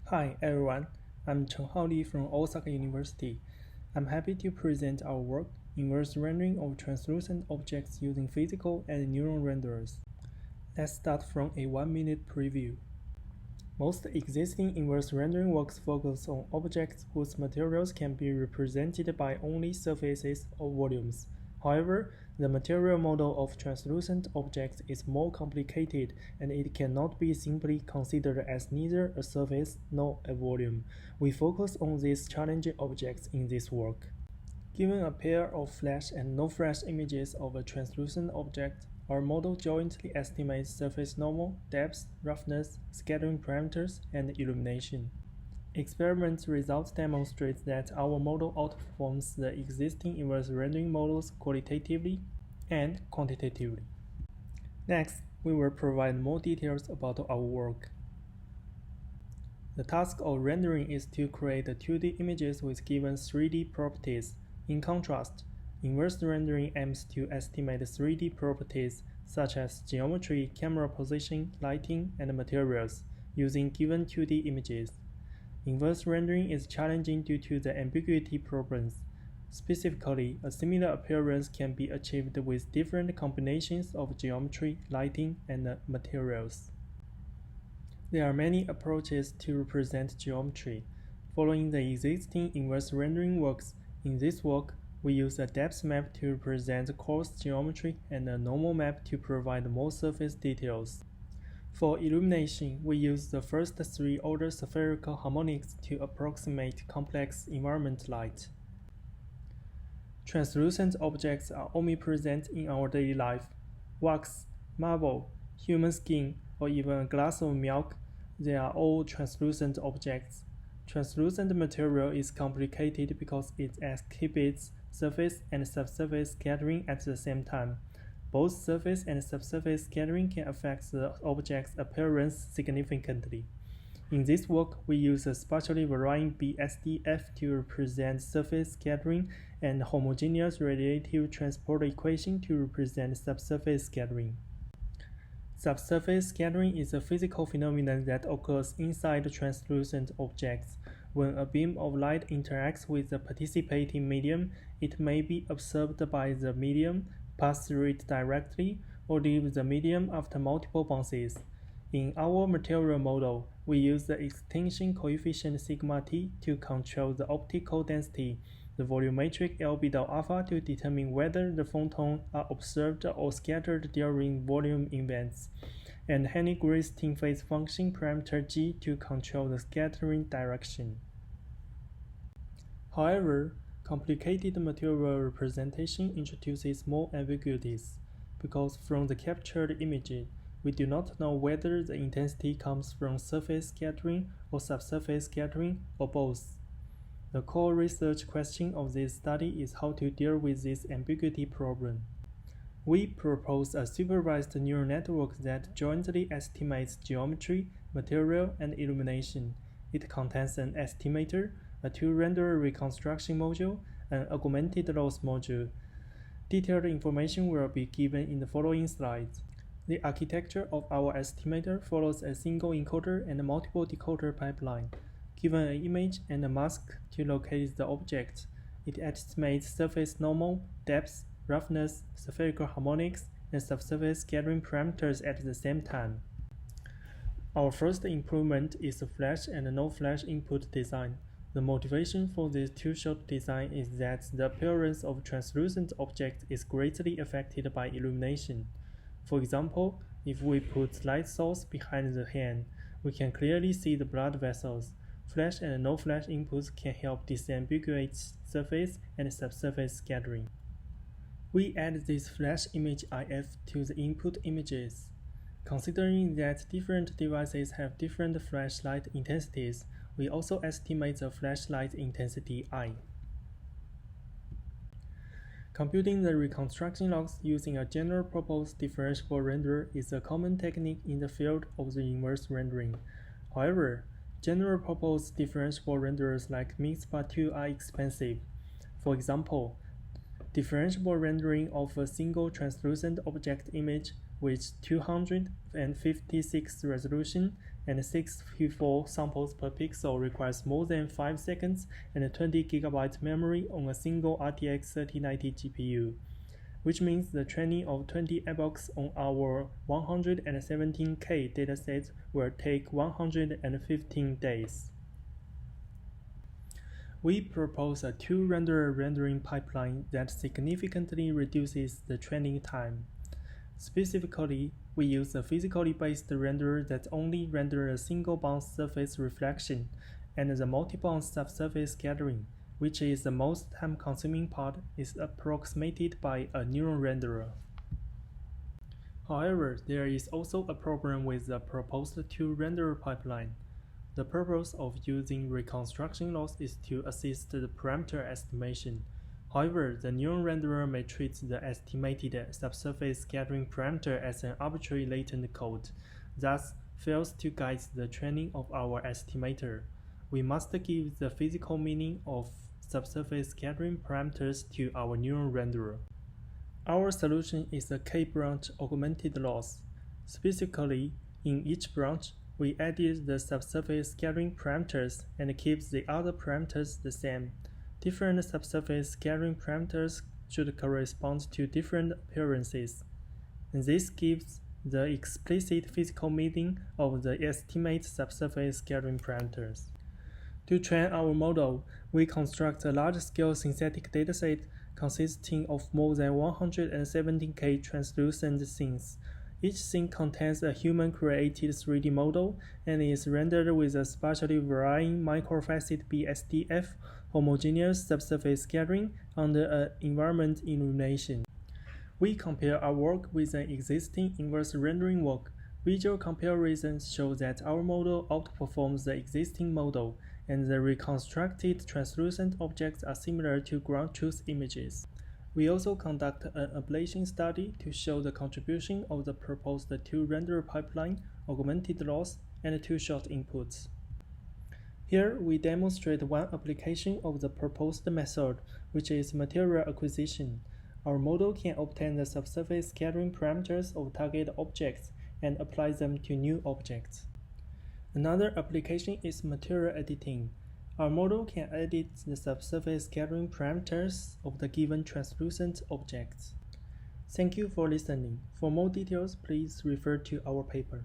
Hi everyone, I'm Chen Haoli from Osaka University. I'm happy to present our work, Inverse Rendering of Translucent Objects using Physical and Neural Renderers. Let's start from a 1-minute preview. Most existing inverse rendering works focus on objects whose materials can be represented by only surfaces or volumes. However, the material model of translucent objects is more complicated and it cannot be simply considered as neither a surface nor a volume. We focus on these challenging objects in this work. Given a pair of flash and no-flash images of a translucent object, our model jointly estimates surface normal, depth, roughness, scattering parameters, and illumination. Experiment results demonstrate that our model outperforms the existing inverse rendering models qualitatively and quantitatively. Next, we will provide more details about our work. The task of rendering is to create 2D images with given 3D properties. In contrast, inverse rendering aims to estimate 3D properties such as geometry, camera position, lighting, and materials using given 2D images. Inverse rendering is challenging due to the ambiguity problems. Specifically, a similar appearance can be achieved with different combinations of geometry, lighting, and materials. There are many approaches to represent geometry. Following the existing inverse rendering works, in this work, we use a depth map to represent coarse geometry and a normal map to provide more surface details. For illumination, we use the first 3-order spherical harmonics to approximate complex environment light. Translucent objects are omnipresent in our daily life. Wax, marble, human skin, or even a glass of milk, they are all translucent objects. Translucent material is complicated because it exhibits surface and subsurface scattering at the same time. Both surface and subsurface scattering can affect the object's appearance significantly. In this work, we use a spatially varying BSDF to represent surface scattering and homogeneous radiative transport equation to represent subsurface scattering. Subsurface scattering is a physical phenomenon that occurs inside translucent objects. When a beam of light interacts with the participating medium, it may be absorbed by the medium, pass through it directly, or leave the medium after multiple bounces. In our material model, we use the extinction coefficient sigma t to control the optical density, the volumetric albedo alpha to determine whether the photons are observed or scattered during volume events, and Hennig-Greenstin phase function parameter g to control the scattering direction. However, complicated material representation introduces more ambiguities, because from the captured image, we do not know whether the intensity comes from surface scattering or subsurface scattering or both. The core research question of this study is how to deal with this ambiguity problem. We propose a supervised neural network that jointly estimates geometry, material, and illumination. It contains an estimator, a 2-renderer reconstruction module, an augmented loss module. Detailed information will be given in the following slides. The architecture of our estimator follows a single encoder and a multiple decoder pipeline. Given an image and a mask to locate the object, it estimates surface normal, depth, roughness, spherical harmonics, and subsurface scattering parameters at the same time. Our first improvement is the flash and no-flash input design. The motivation for this two-shot design is that the appearance of translucent objects is greatly affected by illumination. For example, if we put light source behind the hand, we can clearly see the blood vessels. Flash and no-flash inputs can help disambiguate surface and subsurface scattering. We add this flash image IF to the input images. Considering that different devices have different flashlight intensities, we also estimate the flashlight intensity I. Computing the reconstruction logs using a general-purpose differentiable renderer is a common technique in the field of the inverse rendering. However, general-purpose differentiable renderers like MixPa2 are expensive. For example, differentiable rendering of a single translucent object image with 256 resolution and 64 samples per pixel requires more than 5 seconds and 20 GB memory on a single RTX 3090 GPU, which means the training of 20 epochs on our 117K dataset will take 115 days. We propose a two-renderer rendering pipeline that significantly reduces the training time. Specifically, we use a physically based renderer that only renders a single bounce surface reflection and the multi-bounce subsurface scattering, which is the most time-consuming part, is approximated by a neuron renderer. However, there is also a problem with the proposed two-renderer pipeline. The purpose of using reconstruction loss is to assist the parameter estimation. However, the neuron renderer may treat the estimated subsurface scattering parameter as an arbitrary latent code, thus fails to guide the training of our estimator. We must give the physical meaning of subsurface scattering parameters to our neuron renderer. Our solution is a K-branch augmented loss. Specifically, in each branch, we added the subsurface scattering parameters and keep the other parameters the same. Different subsurface scattering parameters should correspond to different appearances, and this gives the explicit physical meaning of the estimate subsurface scattering parameters. To train our model, we construct a large-scale synthetic dataset consisting of more than 117K translucent scenes. Each scene contains a human-created 3D model and is rendered with a spatially varying microfacet BSDF homogeneous subsurface scattering under an environment illumination. We compare our work with an existing inverse rendering work. Visual comparisons show that our model outperforms the existing model, and the reconstructed translucent objects are similar to ground truth images. We also conduct an ablation study to show the contribution of the proposed two-renderer pipeline, augmented loss, and two-shot inputs. Here, we demonstrate one application of the proposed method, which is material acquisition. Our model can obtain the subsurface scattering parameters of target objects and apply them to new objects. Another application is material editing. Our model can edit the subsurface scattering parameters of the given translucent objects. Thank you for listening. For more details, please refer to our paper.